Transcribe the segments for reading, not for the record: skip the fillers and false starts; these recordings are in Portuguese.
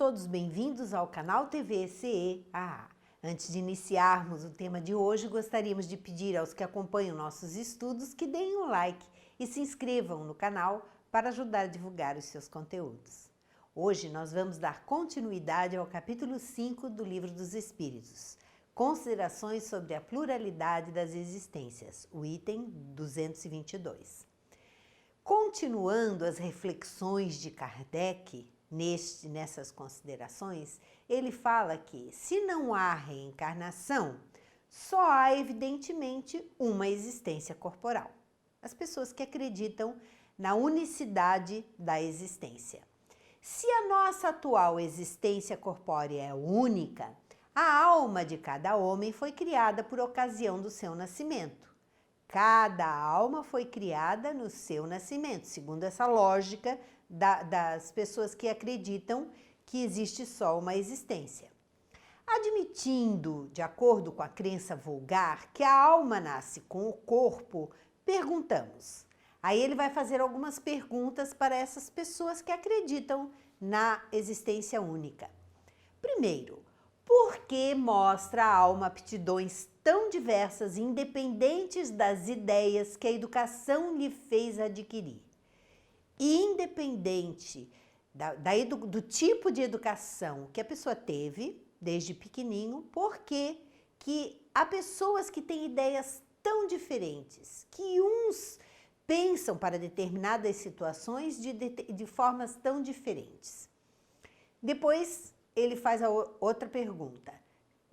todos bem-vindos ao canal TV CEAA. Antes de iniciarmos o tema de hoje, gostaríamos de pedir aos que acompanham nossos estudos que deem um like e se inscrevam no canal para ajudar a divulgar os seus conteúdos. Hoje nós vamos dar continuidade ao capítulo 5 do Livro dos Espíritos, Considerações sobre a pluralidade das existências, o item 222. Continuando as reflexões de Kardec, nessas considerações, ele fala que, se não há reencarnação, só há evidentemente uma existência corporal. As pessoas que acreditam na unicidade da existência. Se a nossa atual existência corpórea é única, a alma de cada homem foi criada por ocasião do seu nascimento. Cada alma foi criada no seu nascimento, segundo essa lógica das pessoas que acreditam que existe só uma existência. Admitindo, de acordo com a crença vulgar, que a alma nasce com o corpo, perguntamos. Aí ele vai fazer algumas perguntas para essas pessoas que acreditam na existência única. Primeiro, por que mostra a alma aptidões tão diversas, independentes das ideias que a educação lhe fez adquirir? Independente do tipo de educação que a pessoa teve desde pequenininho, porque que há pessoas que têm ideias tão diferentes, que uns pensam para determinadas situações de formas tão diferentes. Depois ele faz a outra pergunta.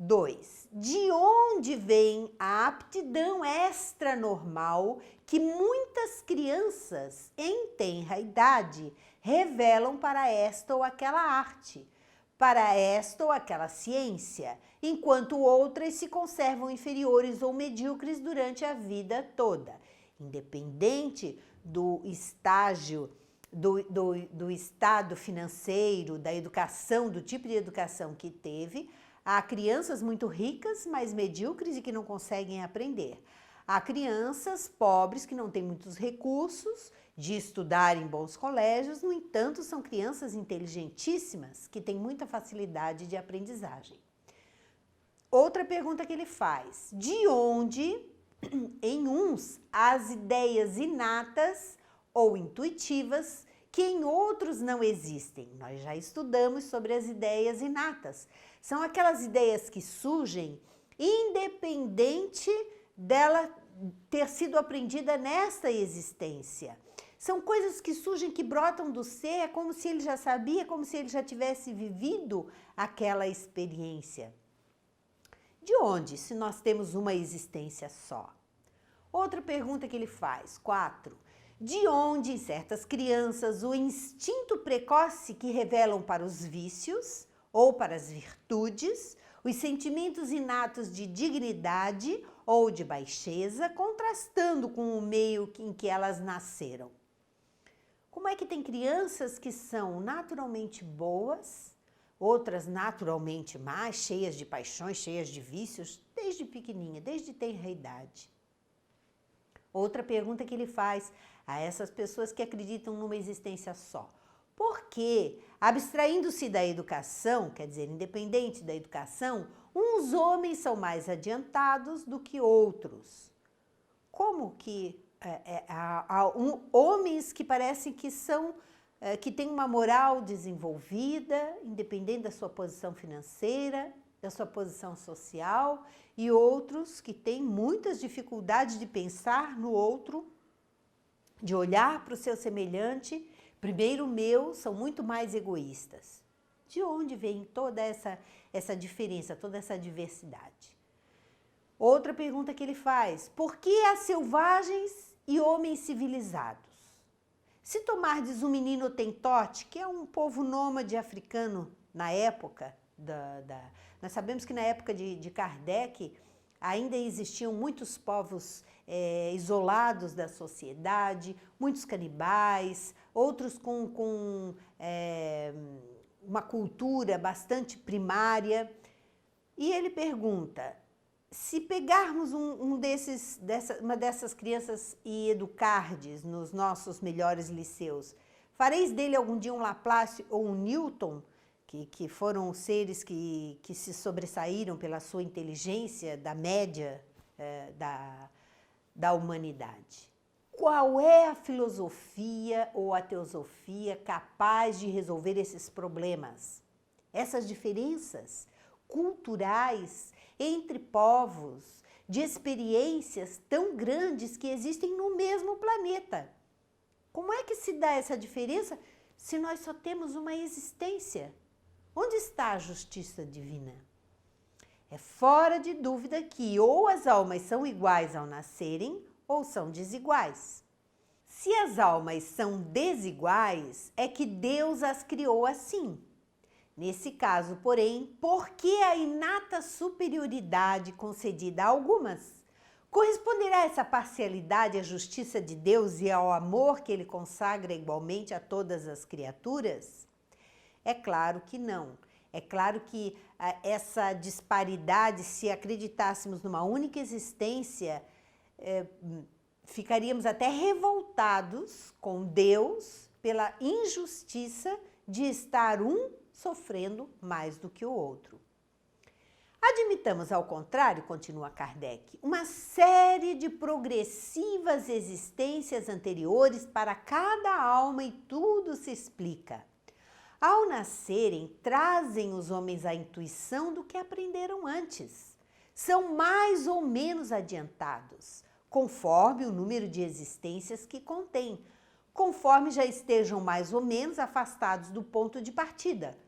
2. De onde vem a aptidão extranormal que muitas crianças em tenra idade revelam para esta ou aquela arte, para esta ou aquela ciência, enquanto outras se conservam inferiores ou medíocres durante a vida toda, independente do estágio, do estado financeiro, da educação, do tipo de educação que teve. Há crianças muito ricas, mas medíocres e que não conseguem aprender. Há crianças pobres que não têm muitos recursos de estudar em bons colégios, no entanto, são crianças inteligentíssimas que têm muita facilidade de aprendizagem. Outra pergunta que ele faz: de onde, em uns, as ideias inatas ou intuitivas que em outros não existem? Nós já estudamos sobre as ideias inatas. São aquelas ideias que surgem independente dela ter sido aprendida nesta existência. São coisas que surgem, que brotam do ser, é como se ele já sabia, como se ele já tivesse vivido aquela experiência. De onde, se nós temos uma existência só? Outra pergunta que ele faz, 4. De onde, em certas crianças, o instinto precoce que revelam para os vícios ou para as virtudes, os sentimentos inatos de dignidade ou de baixeza, contrastando com o meio em que elas nasceram? Como é que tem crianças que são naturalmente boas, outras naturalmente más, cheias de paixões, cheias de vícios, desde pequenininha, desde tenra idade? Outra pergunta que ele faz a essas pessoas que acreditam numa existência só. Por que, abstraindo-se da educação, quer dizer, independente da educação, uns homens são mais adiantados do que outros? Como que há homens que parecem que que têm uma moral desenvolvida, independente da sua posição financeira, da sua posição social, e outros que têm muitas dificuldades de pensar no outro, de olhar para o seu semelhante, primeiro meu, são muito mais egoístas. De onde vem toda essa diferença, toda essa diversidade? Outra pergunta que ele faz: por que há selvagens e homens civilizados? Se tomardes um menino Tentote, que é um povo nômade africano na época, nós sabemos que na época de Kardec ainda existiam muitos povos isolados da sociedade, muitos canibais, outros com uma cultura bastante primária. E ele pergunta: se pegarmos uma dessas crianças e educardes nos nossos melhores liceus, fareis dele algum dia um Laplace ou um Newton, que foram seres que se sobressaíram pela sua inteligência da média da humanidade. Qual é a filosofia ou a teosofia capaz de resolver esses problemas? Essas diferenças culturais entre povos, de experiências tão grandes que existem no mesmo planeta. Como é que se dá essa diferença se nós só temos uma existência? Onde está a justiça divina? É fora de dúvida que ou as almas são iguais ao nascerem ou são desiguais. Se as almas são desiguais, é que Deus as criou assim. Nesse caso, porém, por que a inata superioridade concedida a algumas corresponderá a essa parcialidade à justiça de Deus e ao amor que Ele consagra igualmente a todas as criaturas? É claro que não. É claro que essa disparidade, se acreditássemos numa única existência, ficaríamos até revoltados com Deus pela injustiça de estar um sofrendo mais do que o outro. Admitamos, ao contrário, continua Kardec, uma série de progressivas existências anteriores para cada alma e tudo se explica. Ao nascerem, trazem os homens a intuição do que aprenderam antes. São mais ou menos adiantados, conforme o número de existências que contém, conforme já estejam mais ou menos afastados do ponto de partida.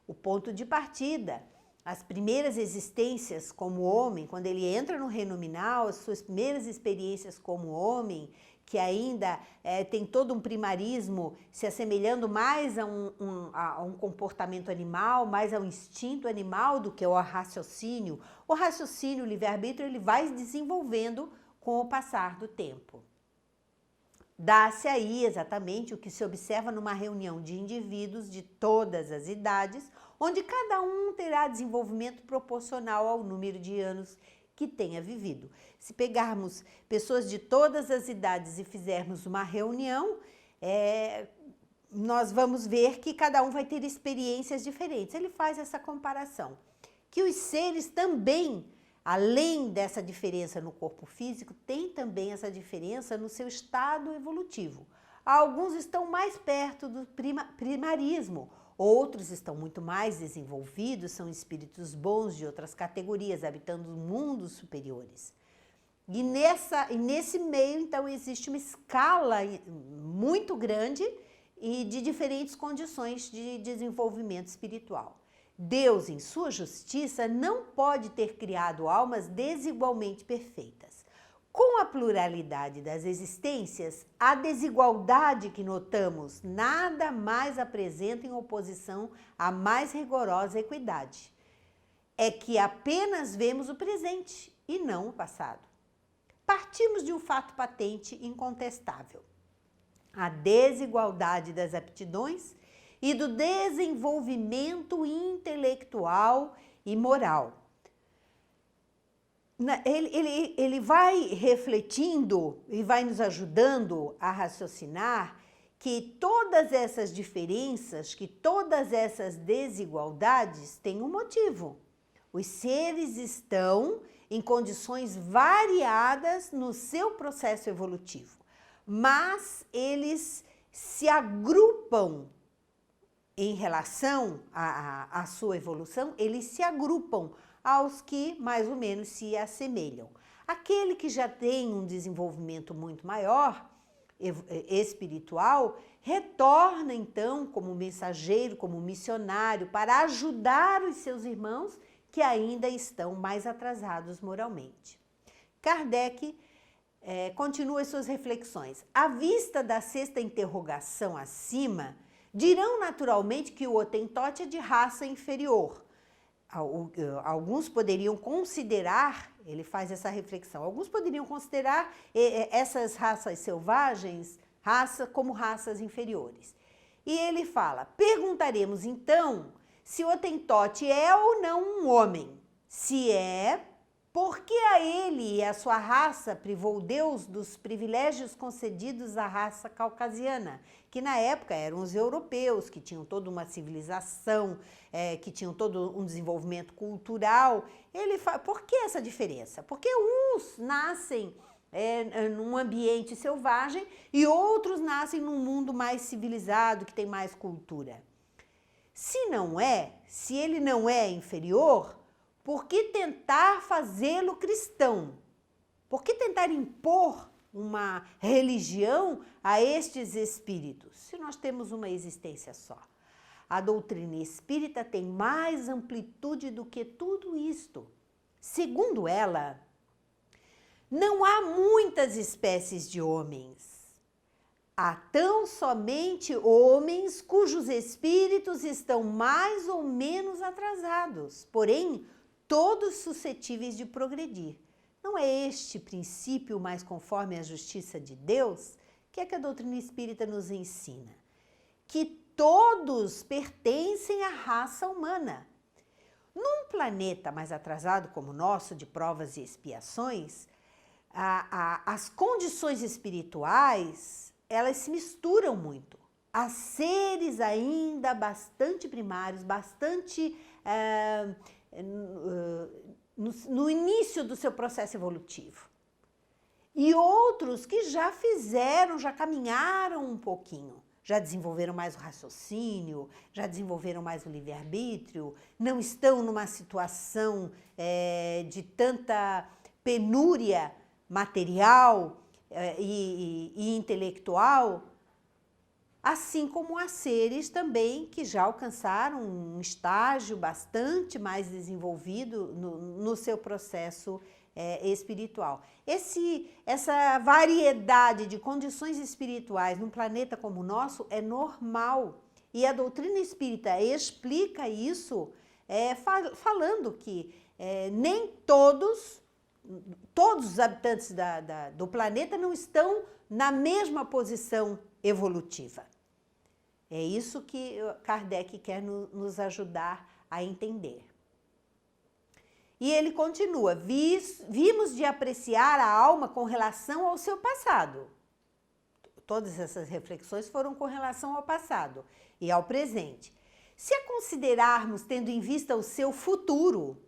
O ponto de partida, as primeiras existências como homem, quando ele entra no reino nominal, as suas primeiras experiências como homem, que ainda tem todo um primarismo se assemelhando mais a um comportamento animal, mais ao instinto animal do que ao raciocínio. O raciocínio, o livre-arbítrio, ele vai desenvolvendo com o passar do tempo. Dá-se aí exatamente o que se observa numa reunião de indivíduos de todas as idades, onde cada um terá desenvolvimento proporcional ao número de anos que tenha vivido. Se pegarmos pessoas de todas as idades e fizermos uma reunião, nós vamos ver que cada um vai ter experiências diferentes. Ele faz essa comparação. Que os seres também, além dessa diferença no corpo físico, tem também essa diferença no seu estado evolutivo. Alguns estão mais perto do primarismo, outros estão muito mais desenvolvidos, são espíritos bons de outras categorias, habitando mundos superiores. E nesse meio, então, existe uma escala muito grande e de diferentes condições de desenvolvimento espiritual. Deus, em sua justiça, não pode ter criado almas desigualmente perfeitas. Com a pluralidade das existências, a desigualdade que notamos nada mais apresenta em oposição à mais rigorosa equidade. É que apenas vemos o presente e não o passado. Partimos de um fato patente e incontestável: a desigualdade das aptidões e do desenvolvimento intelectual e moral. Ele vai refletindo e vai nos ajudando a raciocinar que todas essas diferenças, que todas essas desigualdades têm um motivo. Os seres estão em condições variadas no seu processo evolutivo, mas eles se agrupam em relação à sua evolução, eles se agrupam aos que mais ou menos se assemelham. Aquele que já tem um desenvolvimento muito maior, espiritual, retorna então como mensageiro, como missionário, para ajudar os seus irmãos que ainda estão mais atrasados moralmente. Kardec continua as suas reflexões. À vista da sexta interrogação acima, dirão naturalmente que o Hotentote é de raça inferior. Alguns poderiam considerar, ele faz essa reflexão, alguns poderiam considerar essas raças selvagens como raças inferiores. E ele fala: perguntaremos então se o Hotentote é ou não um homem. Se é, Porque a ele e a sua raça privou Deus dos privilégios concedidos à raça caucasiana, que na época eram os europeus, que tinham toda uma civilização, que tinham todo um desenvolvimento cultural. Por que essa diferença? Porque uns nascem num ambiente selvagem e outros nascem num mundo mais civilizado, que tem mais cultura. Se ele não é inferior, por que tentar fazê-lo cristão? Por que tentar impor uma religião a estes espíritos, se nós temos uma existência só? A doutrina espírita tem mais amplitude do que tudo isto. Segundo ela, não há muitas espécies de homens. Há tão somente homens cujos espíritos estão mais ou menos atrasados, porém, todos suscetíveis de progredir. Não é este princípio mais conforme a justiça de Deus? Que é que a doutrina espírita nos ensina? Que todos pertencem à raça humana. Num planeta mais atrasado como o nosso, de provas e expiações, as condições espirituais, elas se misturam muito. Há seres ainda bastante primários, bastante no início do seu processo evolutivo. E outros que já caminharam um pouquinho, já desenvolveram mais o raciocínio, já desenvolveram mais o livre-arbítrio, não estão numa situação de tanta penúria material e intelectual, assim como há seres também que já alcançaram um estágio bastante mais desenvolvido no seu processo espiritual. Essa variedade de condições espirituais num planeta como o nosso é normal. E a doutrina espírita explica isso falando que nem todos os habitantes do planeta não estão na mesma posição evolutiva. É isso que Kardec quer nos ajudar a entender. E ele continua, vimos de apreciar a alma com relação ao seu passado. Todas essas reflexões foram com relação ao passado e ao presente. Se a considerarmos tendo em vista o seu futuro,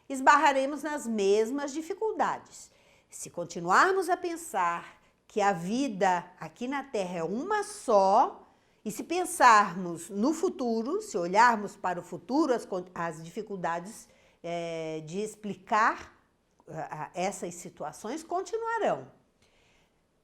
esbarraremos nas mesmas dificuldades. Se continuarmos a pensar que a vida aqui na Terra é uma só, e se pensarmos no futuro, se olharmos para o futuro, as dificuldades de explicar essas situações continuarão.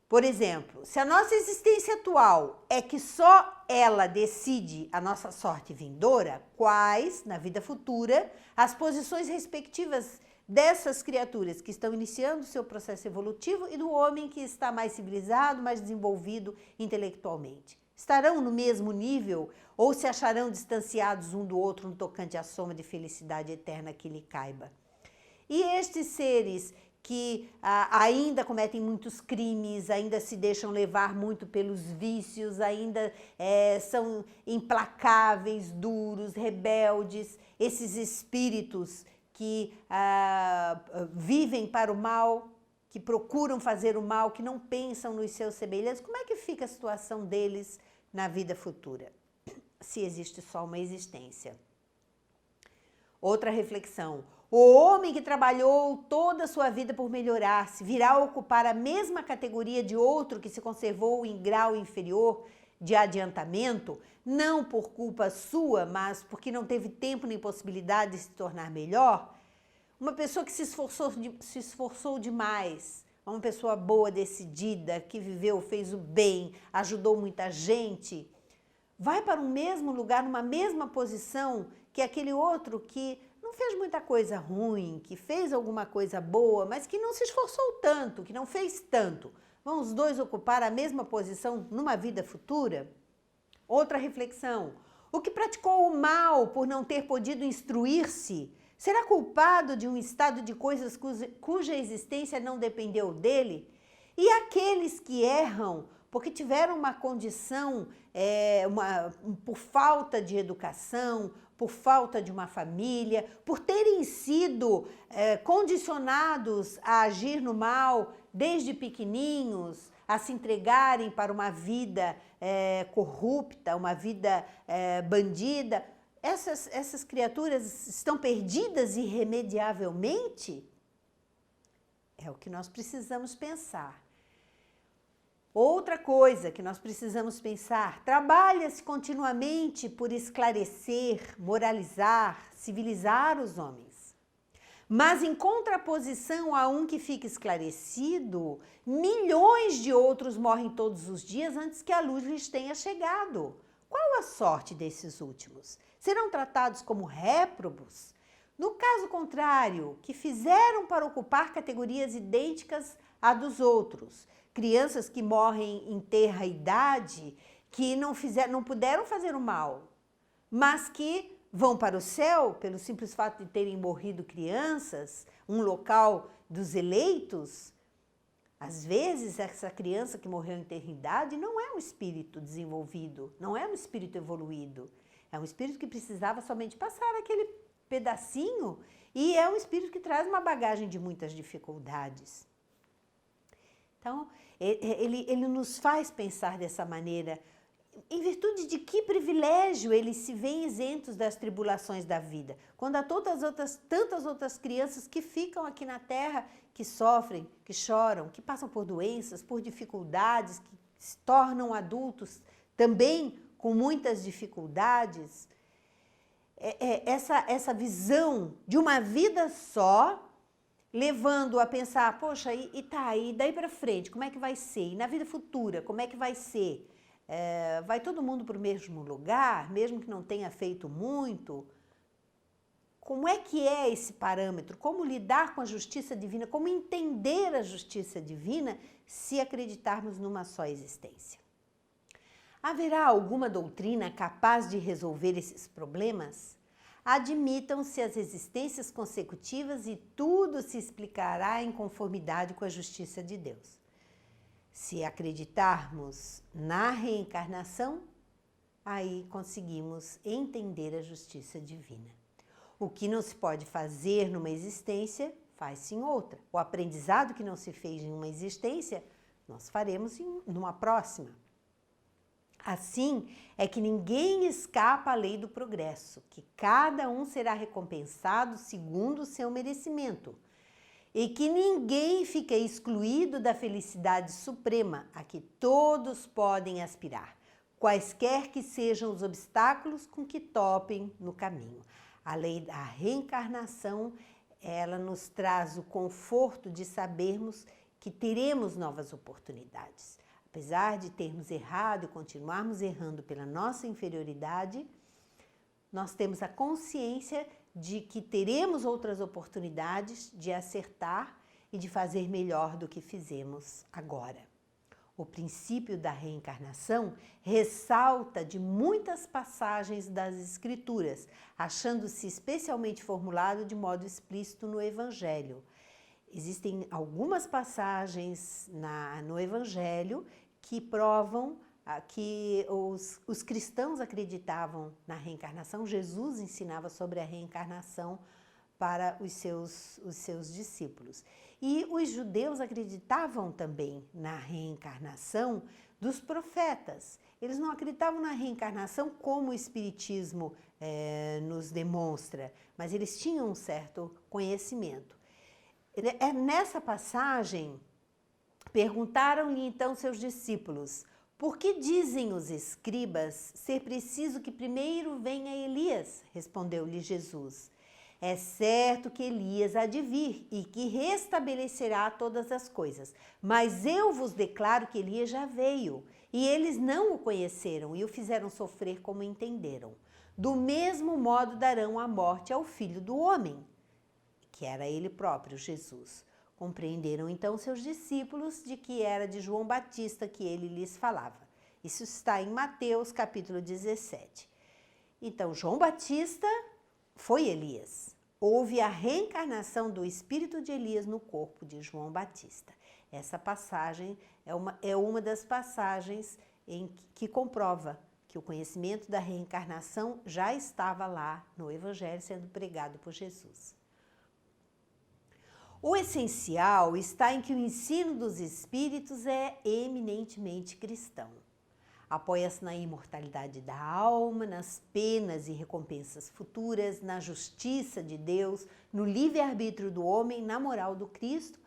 Por exemplo, se a nossa existência atual é que só ela decide a nossa sorte vindoura, quais, na vida futura, as posições respectivas dessas criaturas que estão iniciando o seu processo evolutivo e do homem que está mais civilizado, mais desenvolvido intelectualmente? Estarão no mesmo nível ou se acharão distanciados um do outro no tocante à soma de felicidade eterna que lhe caiba? E estes seres que ainda cometem muitos crimes, ainda se deixam levar muito pelos vícios, ainda são implacáveis, duros, rebeldes, esses espíritos que vivem para o mal, que procuram fazer o mal, que não pensam nos seus semelhantes, como é que fica a situação deles na vida futura, se existe só uma existência? Outra reflexão. O homem que trabalhou toda a sua vida por melhorar-se virá ocupar a mesma categoria de outro que se conservou em grau inferior de adiantamento, não por culpa sua, mas porque não teve tempo nem possibilidade de se tornar melhor? Uma pessoa que se esforçou demais, uma pessoa boa, decidida, que viveu, fez o bem, ajudou muita gente, vai para o mesmo lugar, numa mesma posição que aquele outro que não fez muita coisa ruim, que fez alguma coisa boa, mas que não se esforçou tanto, que não fez tanto. Vão os dois ocupar a mesma posição numa vida futura? Outra reflexão. O que praticou o mal por não ter podido instruir-se, será culpado de um estado de coisas cuja existência não dependeu dele? E aqueles que erram porque tiveram uma condição, por falta de educação, por falta de uma família, por terem sido condicionados a agir no mal desde pequeninhos, a se entregarem para uma vida corrupta, uma vida bandida. Essas criaturas estão perdidas irremediavelmente? É o que nós precisamos pensar. Outra coisa que nós precisamos pensar, trabalha-se continuamente por esclarecer, moralizar, civilizar os homens. Mas em contraposição a um que fica esclarecido, milhões de outros morrem todos os dias antes que a luz lhes tenha chegado. Qual a sorte desses últimos? Serão tratados como réprobos? No caso contrário, que fizeram para ocupar categorias idênticas à dos outros, crianças que morrem em tenra idade, que não puderam fazer o mal, mas que vão para o céu pelo simples fato de terem morrido crianças, um local dos eleitos. Às vezes, essa criança que morreu em tenra idade não é um espírito desenvolvido, não é um espírito evoluído, é um espírito que precisava somente passar aquele pedacinho e é um espírito que traz uma bagagem de muitas dificuldades. Então, ele nos faz pensar dessa maneira, em virtude de que privilégio eles se veem isentos das tribulações da vida, quando há tantas outras crianças que ficam aqui na Terra, que sofrem, que choram, que passam por doenças, por dificuldades, que se tornam adultos também com muitas dificuldades. Essa visão de uma vida só, levando a pensar, poxa, e daí para frente, como é que vai ser? E na vida futura, como é que vai ser? Vai todo mundo para o mesmo lugar, mesmo que não tenha feito muito? Como é que é esse parâmetro? Como lidar com a justiça divina? Como entender a justiça divina se acreditarmos numa só existência? Haverá alguma doutrina capaz de resolver esses problemas? Admitam-se as existências consecutivas e tudo se explicará em conformidade com a justiça de Deus. Se acreditarmos na reencarnação, aí conseguimos entender a justiça divina. O que não se pode fazer numa existência, faz-se em outra. O aprendizado que não se fez em uma existência, nós faremos numa próxima. Assim é que ninguém escapa à lei do progresso, que cada um será recompensado segundo o seu merecimento, e que ninguém fica excluído da felicidade suprema a que todos podem aspirar, quaisquer que sejam os obstáculos com que topem no caminho. A lei da reencarnação, ela nos traz o conforto de sabermos que teremos novas oportunidades. Apesar de termos errado e continuarmos errando pela nossa inferioridade, nós temos a consciência de que teremos outras oportunidades de acertar e de fazer melhor do que fizemos agora. O princípio da reencarnação ressalta de muitas passagens das Escrituras, achando-se especialmente formulado de modo explícito no Evangelho. Existem algumas passagens no Evangelho que provam que os cristãos acreditavam na reencarnação. Jesus ensinava sobre a reencarnação para os seus discípulos. E os judeus acreditavam também na reencarnação dos profetas. Eles não acreditavam na reencarnação como o Espiritismo nos demonstra, mas eles tinham um certo conhecimento. Nessa passagem, perguntaram-lhe então seus discípulos: por que dizem os escribas ser preciso que primeiro venha Elias? Respondeu-lhe Jesus: é certo que Elias há de vir e que restabelecerá todas as coisas, mas eu vos declaro que Elias já veio, e eles não o conheceram e o fizeram sofrer como entenderam. Do mesmo modo darão a morte ao Filho do Homem, que era ele próprio, Jesus. Compreenderam então seus discípulos de que era de João Batista que ele lhes falava. Isso está em Mateus capítulo 17. Então, João Batista foi Elias. houve a reencarnação do espírito de Elias no corpo de João Batista. Essa passagem é uma das passagens que comprova que o conhecimento da reencarnação já estava lá no Evangelho sendo pregado por Jesus. O essencial está em que o ensino dos espíritos é eminentemente cristão. Apoia-se na imortalidade da alma, nas penas e recompensas futuras, na justiça de Deus, no livre-arbítrio do homem, na moral do Cristo.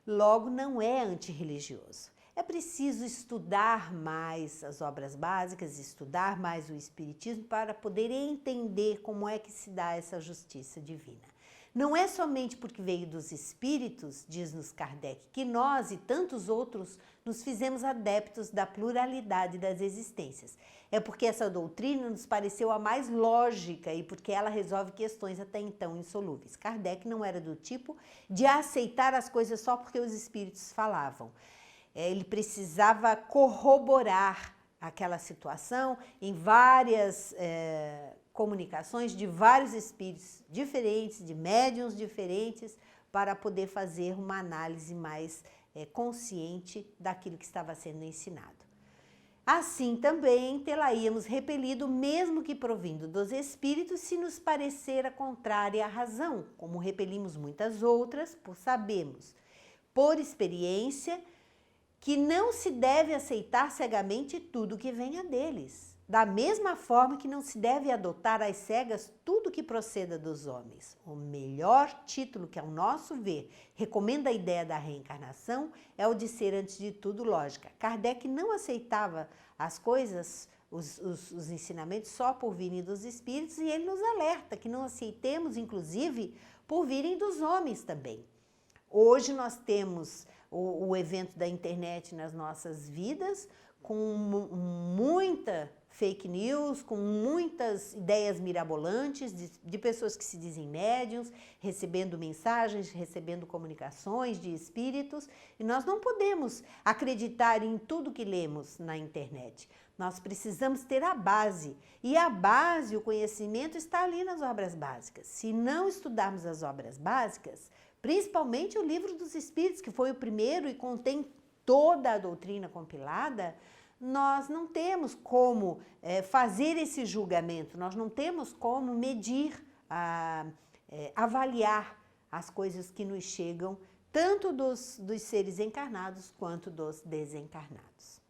Logo, não é antirreligioso. É preciso estudar mais as obras básicas, estudar mais o Espiritismo para poder entender como é que se dá essa justiça divina. Não é somente porque veio dos espíritos, diz-nos Kardec, que nós e tantos outros nos fizemos adeptos da pluralidade das existências. É porque essa doutrina nos pareceu a mais lógica e porque ela resolve questões até então insolúveis. Kardec não era do tipo de aceitar as coisas só porque os espíritos falavam. Ele precisava corroborar aquela situação em várias comunicações de vários espíritos diferentes, de médiuns diferentes, para poder fazer uma análise mais consciente daquilo que estava sendo ensinado. Assim também tê-la-íamos repelido, mesmo que provindo dos espíritos, se nos parecera contrária à razão, como repelimos muitas outras, por sabermos, por experiência, que não se deve aceitar cegamente tudo que venha deles. Da mesma forma que não se deve adotar às cegas tudo que proceda dos homens. O melhor título que, ao nosso ver, recomenda a ideia da reencarnação é o de ser, antes de tudo, lógica. Kardec não aceitava as coisas, os ensinamentos só por virem dos espíritos, e ele nos alerta que não aceitemos, inclusive, por virem dos homens também. Hoje nós temos o evento da internet nas nossas vidas, com muita fake news, com muitas ideias mirabolantes de pessoas que se dizem médiuns, recebendo mensagens, recebendo comunicações de espíritos, e nós não podemos acreditar em tudo que lemos na internet. Nós precisamos ter a base, e a base, o conhecimento, está ali nas obras básicas. Se não estudarmos as obras básicas, principalmente o Livro dos Espíritos, que foi o primeiro e contém toda a doutrina compilada, nós não temos como fazer esse julgamento, nós não temos como medir, avaliar as coisas que nos chegam, tanto dos seres encarnados quanto dos desencarnados.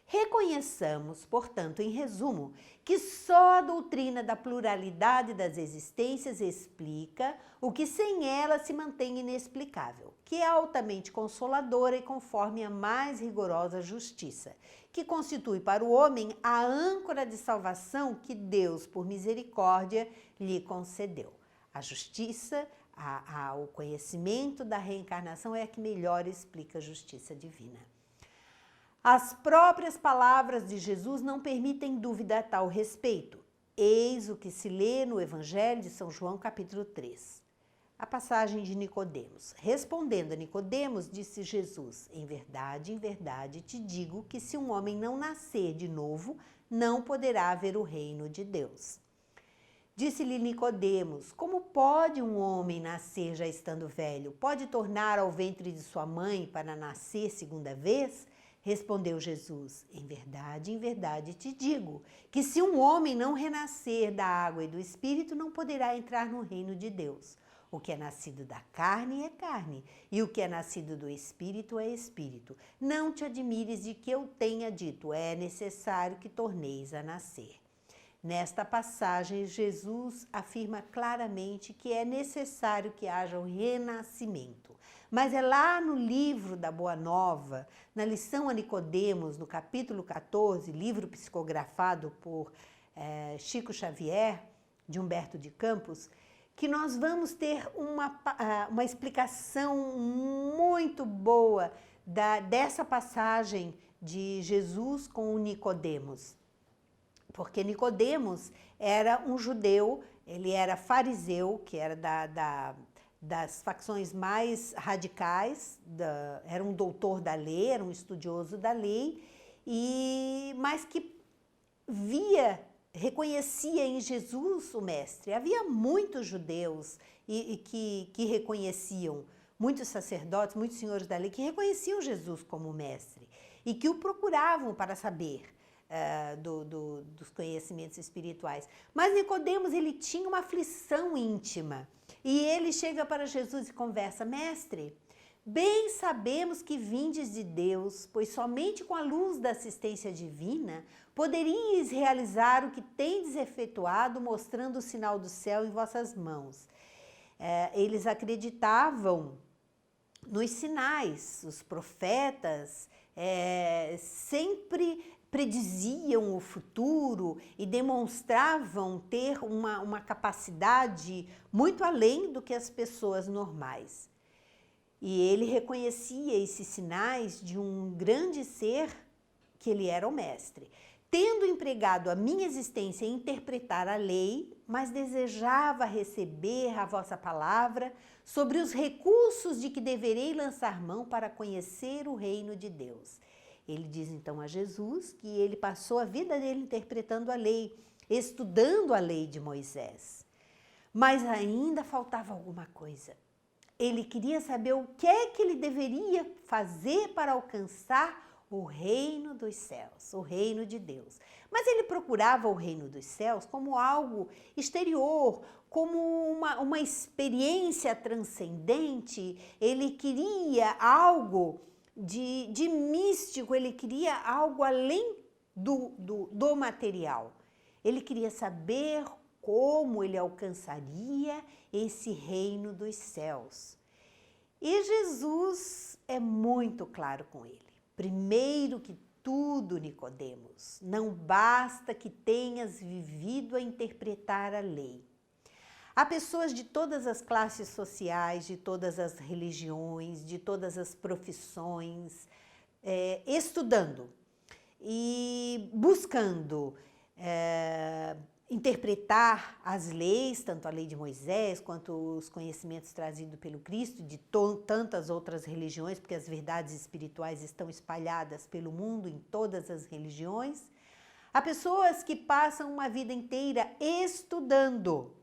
Reconheçamos, portanto, em resumo, que só a doutrina da pluralidade das existências explica o que sem ela se mantém inexplicável, que é altamente consoladora e conforme a mais rigorosa justiça, que constitui para o homem a âncora de salvação que Deus, por misericórdia, lhe concedeu. A justiça, o conhecimento da reencarnação é a que melhor explica a justiça divina. As próprias palavras de Jesus não permitem dúvida a tal respeito. Eis o que se lê no Evangelho de São João, capítulo 3. A passagem de Nicodemos. Respondendo a Nicodemos, disse Jesus: em verdade, te digo que se um homem não nascer de novo, não poderá ver o reino de Deus. Disse-lhe Nicodemos: como pode um homem nascer já estando velho? Pode tornar ao ventre de sua mãe para nascer segunda vez? Respondeu Jesus: em verdade, te digo que se um homem não renascer da água e do Espírito, não poderá entrar no reino de Deus. O que é nascido da carne é carne, e o que é nascido do Espírito é Espírito. Não te admires de que eu tenha dito: é necessário que torneis a nascer. Nesta passagem, Jesus afirma claramente que é necessário que haja o renascimento. Mas é lá no livro da Boa Nova, na lição a Nicodemos, no capítulo 14, livro psicografado por Chico Xavier, de Humberto de Campos, que nós vamos ter uma explicação muito boa dessa passagem de Jesus com o Nicodemos. Porque Nicodemos era um judeu, ele era fariseu, que era das facções mais radicais, era um doutor da lei, era um estudioso da lei, mas que via reconhecia em Jesus o mestre. Havia muitos judeus que reconheciam, muitos sacerdotes, muitos senhores da lei que reconheciam Jesus como mestre e que o procuravam para saber dos conhecimentos espirituais. Mas Nicodemos, ele tinha uma aflição íntima e ele chega para Jesus e conversa: mestre, bem sabemos que vindes de Deus, pois somente com a luz da assistência divina poderíeis realizar o que tendes efetuado, mostrando o sinal do céu em vossas mãos. Eles acreditavam nos sinais, os profetas sempre prediziam o futuro e demonstravam ter uma capacidade muito além do que as pessoas normais. E ele reconhecia esses sinais de um grande ser que ele era o mestre. Tendo empregado a minha existência em interpretar a lei, mas desejava receber a vossa palavra sobre os recursos de que deverei lançar mão para conhecer o reino de Deus. Ele diz então a Jesus que ele passou a vida dele interpretando a lei, estudando a lei de Moisés. Mas ainda faltava alguma coisa. Ele queria saber o que é que ele deveria fazer para alcançar o reino dos céus, o reino de Deus. Mas ele procurava o reino dos céus como algo exterior, como uma experiência transcendente. Ele queria algo de místico, ele queria algo além do material. Ele queria saber como ele alcançaria esse reino dos céus. E Jesus é muito claro com ele. Primeiro que tudo, Nicodemos, não basta que tenhas vivido a interpretar a lei. Há pessoas de todas as classes sociais, de todas as religiões, de todas as profissões, estudando e buscando interpretar as leis, tanto a lei de Moisés quanto os conhecimentos trazidos pelo Cristo, de tantas outras religiões, porque as verdades espirituais estão espalhadas pelo mundo em todas as religiões. Há pessoas que passam uma vida inteira estudando,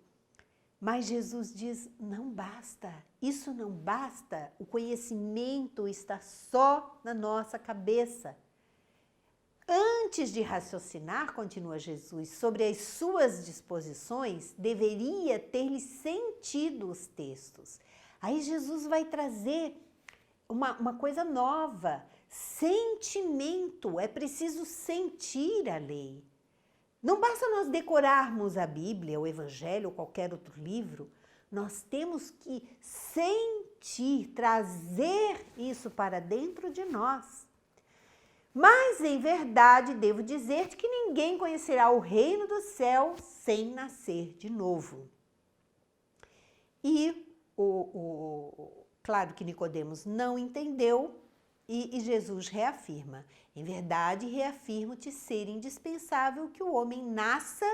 mas Jesus diz: não basta, isso não basta, o conhecimento está só na nossa cabeça. Antes de raciocinar, continua Jesus, sobre as suas disposições, deveria ter-lhe sentido os textos. Aí Jesus vai trazer uma coisa nova, sentimento, é preciso sentir a lei. Não basta nós decorarmos a Bíblia, o Evangelho ou qualquer outro livro, nós temos que sentir, trazer isso para dentro de nós. Mas, em verdade, devo dizer-te que ninguém conhecerá o reino do céu sem nascer de novo. E, claro que Nicodemos não entendeu e Jesus reafirma. Em verdade, reafirmo-te ser indispensável que o homem nasça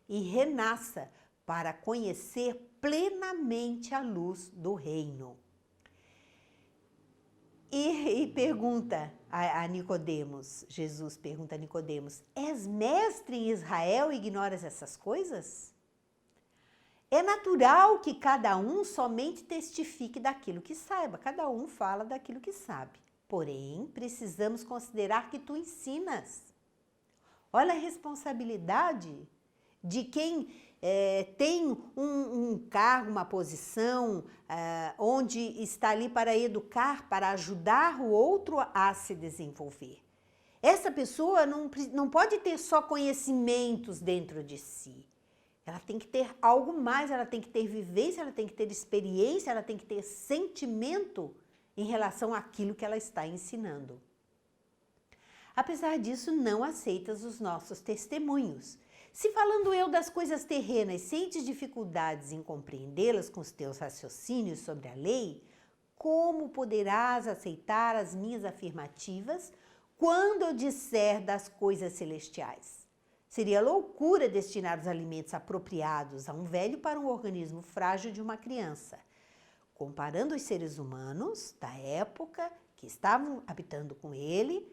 e renasça para conhecer plenamente a luz do reino. E pergunta a Nicodemos, Jesus pergunta a Nicodemos: és mestre em Israel e ignoras essas coisas? É natural que cada um somente testifique daquilo que saiba, cada um fala daquilo que sabe. Porém, precisamos considerar que tu ensinas. Olha a responsabilidade de quem tem um cargo, uma posição, onde está ali para educar, para ajudar o outro a se desenvolver. Essa pessoa não pode ter só conhecimentos dentro de si. Ela tem que ter algo mais, ela tem que ter vivência, ela tem que ter experiência, ela tem que ter sentimento em relação àquilo que ela está ensinando. Apesar disso, não aceitas os nossos testemunhos. Se falando eu das coisas terrenas sentes dificuldades em compreendê-las com os teus raciocínios sobre a lei, como poderás aceitar as minhas afirmativas quando eu disser das coisas celestiais? Seria loucura destinar os alimentos apropriados a um velho para um organismo frágil de uma criança. Comparando os seres humanos da época que estavam habitando com ele,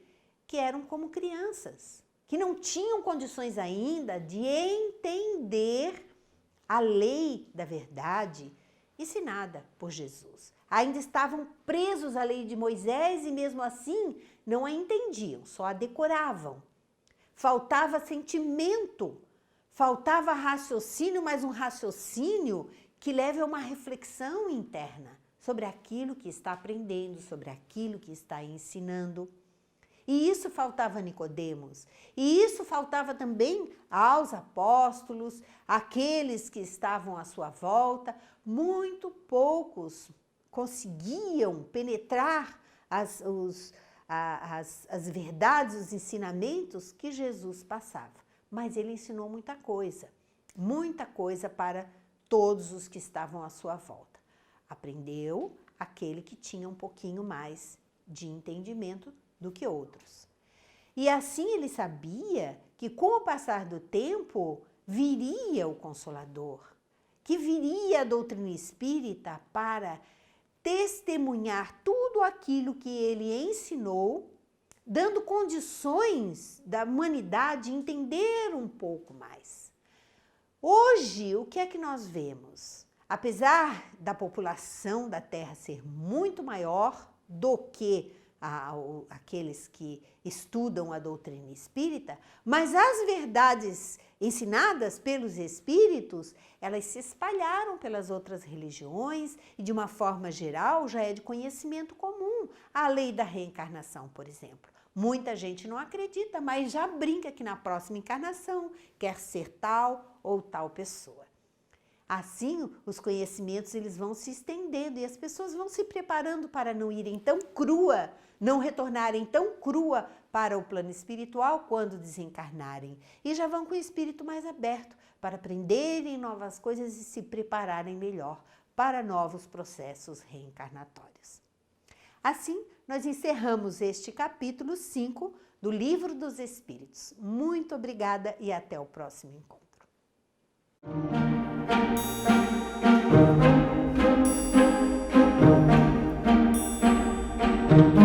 que eram como crianças. que não tinham condições ainda de entender a lei da verdade ensinada por Jesus. Ainda estavam presos à lei de Moisés e mesmo assim não a entendiam, só a decoravam. Faltava sentimento, faltava raciocínio, mas um raciocínio que leve a uma reflexão interna sobre aquilo que está aprendendo, sobre aquilo que está ensinando. E isso faltava a Nicodemos, e isso faltava também aos apóstolos, aqueles que estavam à sua volta. Muito poucos conseguiam penetrar as verdades, os ensinamentos que Jesus passava. Mas ele ensinou muita coisa para todos os que estavam à sua volta. Aprendeu aquele que tinha um pouquinho mais de entendimento do que outros. E assim ele sabia que com o passar do tempo viria o Consolador, que viria a doutrina espírita para testemunhar tudo aquilo que ele ensinou, dando condições da humanidade entender um pouco mais. Hoje, o que é que nós vemos? Apesar da população da Terra ser muito maior do que aqueles que estudam a doutrina espírita, mas as verdades ensinadas pelos espíritos, elas se espalharam pelas outras religiões e de uma forma geral já é de conhecimento comum. A lei da reencarnação, por exemplo. Muita gente não acredita, mas já brinca que na próxima encarnação quer ser tal ou tal pessoa. Assim, os conhecimentos eles vão se estendendo e as pessoas vão se preparando para não irem tão crua, não retornarem tão crua para o plano espiritual quando desencarnarem. E já vão com o espírito mais aberto para aprenderem novas coisas e se prepararem melhor para novos processos reencarnatórios. Assim, nós encerramos este capítulo 5 do Livro dos Espíritos. Muito obrigada e até o próximo encontro. Thank you.